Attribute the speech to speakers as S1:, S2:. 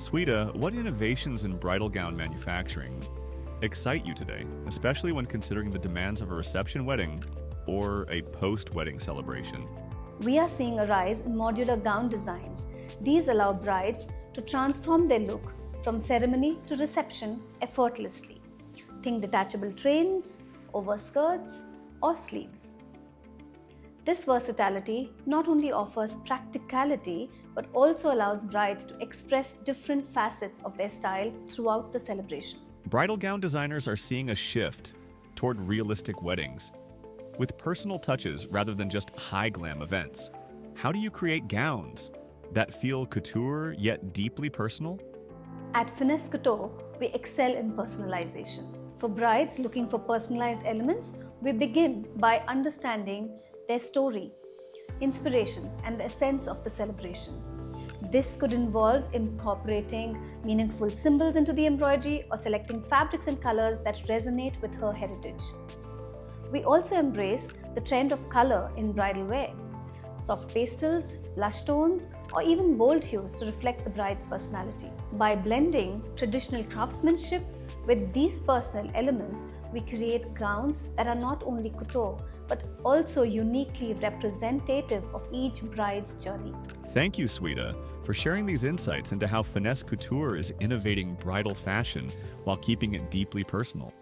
S1: Sweta, what innovations in bridal gown manufacturing excite you today, especially when considering the demands of a reception wedding or a post-wedding celebration?
S2: We are seeing a rise in modular gown designs. These allow brides to transform their look from ceremony to reception effortlessly. Think detachable trains, overskirts, or sleeves. This versatility not only offers practicality but also allows brides to express different facets of their style throughout the celebration.
S1: Bridal gown designers are seeing a shift toward realistic weddings, with personal touches rather than just high glam events. How do you create gowns that feel couture yet deeply personal?
S2: At Finesse Couture, we excel in personalization. For brides looking for personalized elements, we begin by understanding their story, inspirations, and the essence of the celebration. This could involve incorporating meaningful symbols into the embroidery or selecting fabrics and colors that resonate with her heritage. We also embrace the trend of color in bridal wear. Soft pastels, blush tones, or even bold hues to reflect the bride's personality. By blending traditional craftsmanship with these personal elements, we create gowns that are not only couture but also uniquely representative of each bride's journey.
S1: Thank you, Sweta, for sharing these insights into how Finesse Couture is innovating bridal fashion while keeping it deeply personal.